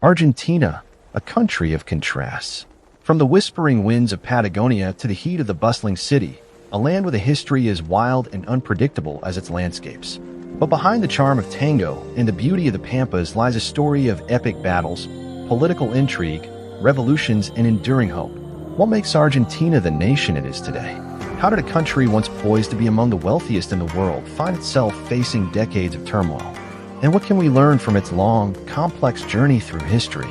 Argentina, a country of contrasts. From the whispering winds of Patagonia to the heat of the bustling city, a land with a history as wild and unpredictable as its landscapes. But behind the charm of tango and the beauty of the Pampas lies a story of epic battles, political intrigue, revolutions, and enduring hope. What makes Argentina the nation it is today? How did a country once poised to be among the wealthiest in the world find itself facing decades of turmoil? And what can we learn from its long, complex journey through history?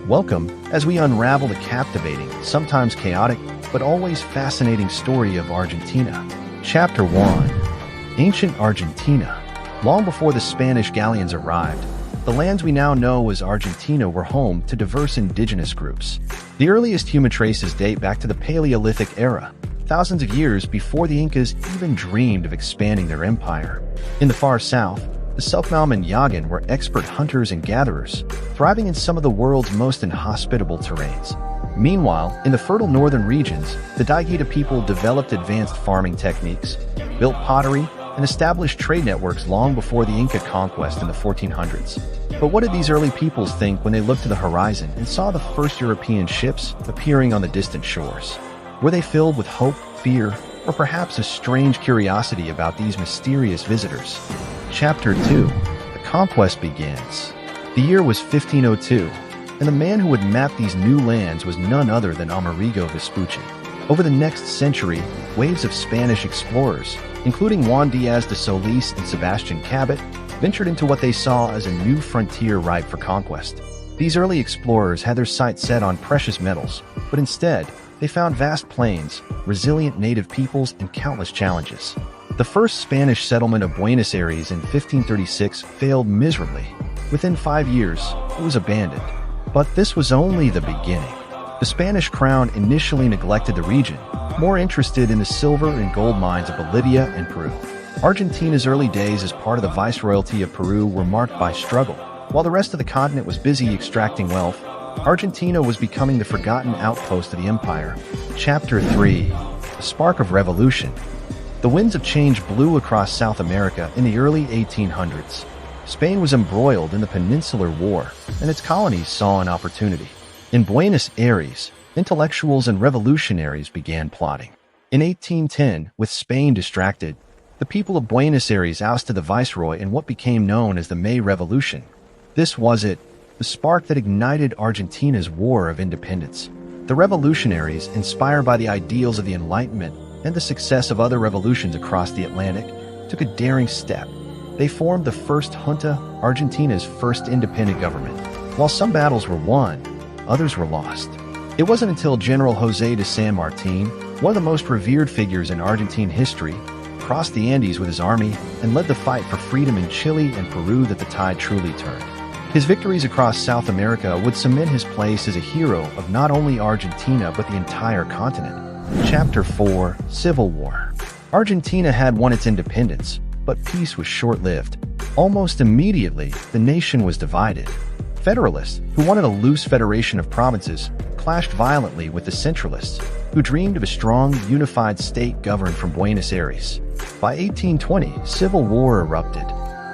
Welcome as we unravel the captivating, sometimes chaotic, but always fascinating story of Argentina. Chapter 1. Ancient Argentina. Long before the Spanish galleons arrived, the lands we now know as Argentina were home to diverse indigenous groups. The earliest human traces date back to the Paleolithic era, thousands of years before the Incas even dreamed of expanding their empire. In the far south, the Selknam were expert hunters and gatherers, thriving in some of the world's most inhospitable terrains. Meanwhile, in the fertile northern regions, the Daiguita people developed advanced farming techniques, built pottery, and established trade networks long before the Inca conquest in the 1400s. But what did these early peoples think when they looked to the horizon and saw the first European ships appearing on the distant shores? Were they filled with hope, fear, or perhaps a strange curiosity about these mysterious visitors? Chapter 2. The Conquest Begins. The year was 1502, and the man who had mapped these new lands was none other than Amerigo Vespucci. Over the next century, waves of Spanish explorers, including Juan Diaz de Solis and Sebastian Cabot, ventured into what they saw as a new frontier ripe for conquest. These early explorers had their sights set on precious metals, but instead, they found vast plains, resilient native peoples, and countless challenges. The first Spanish settlement of Buenos Aires in 1536 failed miserably. Within 5 years, it was abandoned. But this was only the beginning. The Spanish crown initially neglected the region, more interested in the silver and gold mines of Bolivia and Peru. Argentina's early days as part of the Viceroyalty of Peru were marked by struggle. While the rest of the continent was busy extracting wealth, Argentina was becoming the forgotten outpost of the empire. Chapter 3. The Spark of Revolution. The winds of change blew across South America in the early 1800s. Spain was embroiled in the Peninsular War, and its colonies saw an opportunity. In Buenos Aires, intellectuals and revolutionaries began plotting. In 1810, with Spain distracted, the people of Buenos Aires ousted the viceroy in what became known as the May Revolution. This was it, the spark that ignited Argentina's War of Independence. The revolutionaries, inspired by the ideals of the Enlightenment and the success of other revolutions across the Atlantic, took a daring step. They formed the first junta, Argentina's first independent government. While some battles were won, others were lost. It wasn't until General José de San Martín, one of the most revered figures in Argentine history, crossed the Andes with his army and led the fight for freedom in Chile and Peru that the tide truly turned. His victories across South America would cement his place as a hero of not only Argentina but the entire continent. Chapter 4. Civil War. Argentina had won its independence, but peace was short-lived. Almost immediately, the nation was divided. Federalists, who wanted a loose federation of provinces, clashed violently with the centralists, who dreamed of a strong, unified state governed from Buenos Aires. By 1820, civil war erupted.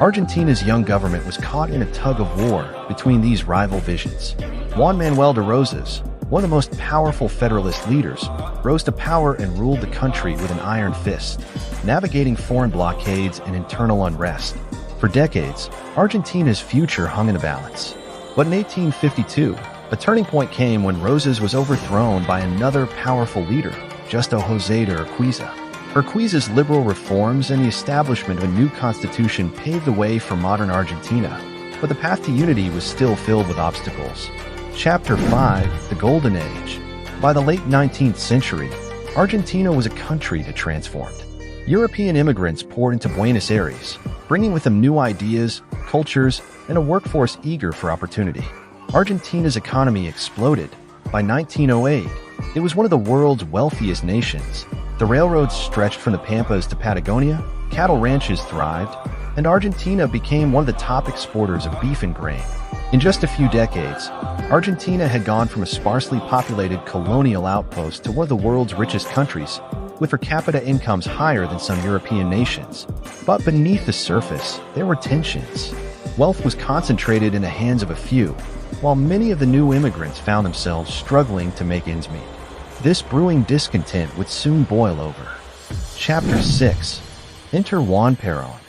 Argentina's young government was caught in a tug-of-war between these rival visions. Juan Manuel de Rosas, one of the most powerful Federalist leaders, rose to power and ruled the country with an iron fist, navigating foreign blockades and internal unrest. For decades, Argentina's future hung in the balance. But in 1852, a turning point came when Rosas was overthrown by another powerful leader, Justo José de Urquiza. Urquiza's liberal reforms and the establishment of a new constitution paved the way for modern Argentina, but the path to unity was still filled with obstacles. Chapter 5. The Golden Age. By the late 19th century, Argentina was a country that transformed. European immigrants poured into Buenos Aires, bringing with them new ideas, cultures, and a workforce eager for opportunity. Argentina's economy exploded. By 1908, it was one of the world's wealthiest nations. The railroads stretched from the Pampas to Patagonia, cattle ranches thrived, and Argentina became one of the top exporters of beef and grain. In just a few decades, Argentina had gone from a sparsely populated colonial outpost to one of the world's richest countries, with per capita incomes higher than some European nations. But beneath the surface, there were tensions. Wealth was concentrated in the hands of a few, while many of the new immigrants found themselves struggling to make ends meet. This brewing discontent would soon boil over. Chapter 6. Enter Juan Peron.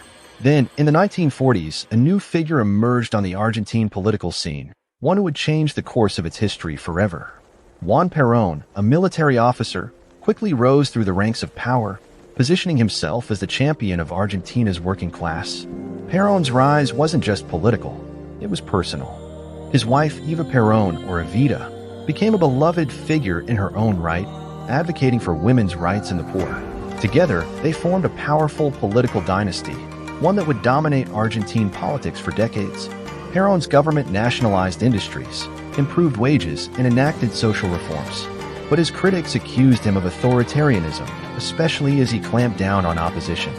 Then, in the 1940s, a new figure emerged on the Argentine political scene, one who would change the course of its history forever. Juan Peron, a military officer, quickly rose through the ranks of power, positioning himself as the champion of Argentina's working class. Peron's rise wasn't just political, it was personal. His wife, Eva Peron, or Evita, became a beloved figure in her own right, advocating for women's rights and the poor. Together, they formed a powerful political dynasty, one that would dominate Argentine politics for decades. Peron's government nationalized industries, improved wages, and enacted social reforms. But his critics accused him of authoritarianism, especially as he clamped down on opposition.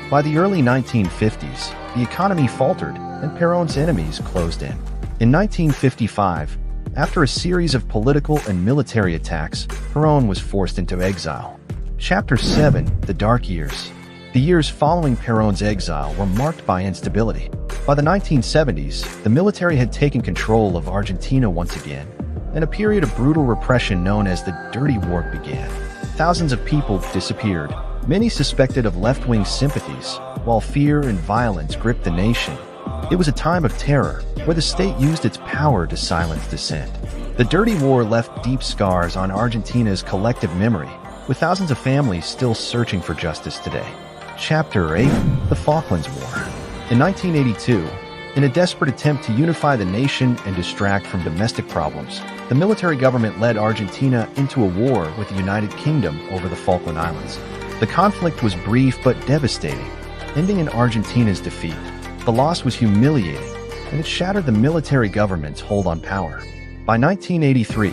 By the early 1950s, the economy faltered and Peron's enemies closed in. In 1955, after a series of political and military attacks, Peron was forced into exile. Chapter 7. The Dark Years. The years following Peron's exile were marked by instability. By the 1970s, the military had taken control of Argentina once again, and a period of brutal repression known as the Dirty War began. Thousands of people disappeared, many suspected of left-wing sympathies, while fear and violence gripped the nation. It was a time of terror, where the state used its power to silence dissent. The Dirty War left deep scars on Argentina's collective memory, with thousands of families still searching for justice today. Chapter 8. The Falklands War. In 1982, in a desperate attempt to unify the nation and distract from domestic problems, the military government led Argentina into a war with the United Kingdom over the Falkland Islands. The conflict was brief but devastating, ending in Argentina's defeat. The loss was humiliating, and it shattered the military government's hold on power. By 1983,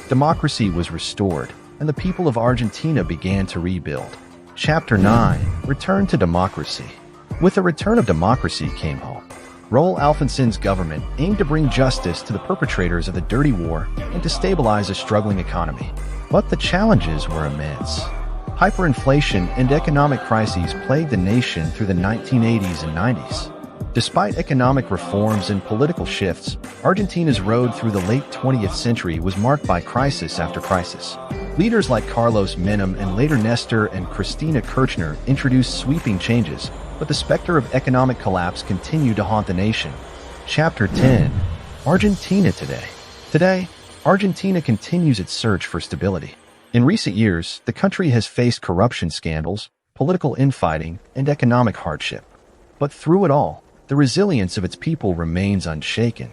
democracy was restored, and the people of Argentina began to rebuild. Chapter 9. Return to Democracy. With the return of democracy came hope. Raúl Alfonsin's government aimed to bring justice to the perpetrators of the Dirty War and to stabilize a struggling economy. But the challenges were immense. Hyperinflation and economic crises plagued the nation through the 1980s and 90s. Despite economic reforms and political shifts, Argentina's road through the late 20th century was marked by crisis after crisis. Leaders like Carlos Menem and later Nestor and Cristina Kirchner introduced sweeping changes, but the specter of economic collapse continued to haunt the nation. Chapter 10. Argentina Today. Today, Argentina continues its search for stability. In recent years, the country has faced corruption scandals, political infighting, and economic hardship. But through it all, the resilience of its people remains unshaken.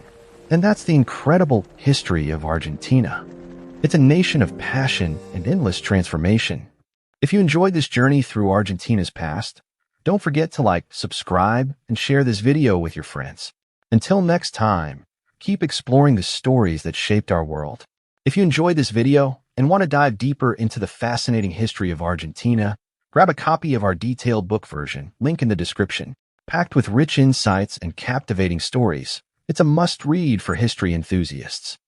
And that's the incredible history of Argentina. It's a nation of passion and endless transformation. If you enjoyed this journey through Argentina's past, don't forget to like, subscribe, and share this video with your friends. Until next time, keep exploring the stories that shaped our world. If you enjoyed this video and want to dive deeper into the fascinating history of Argentina, grab a copy of our detailed book version, link in the description. Packed with rich insights and captivating stories, it's a must-read for history enthusiasts.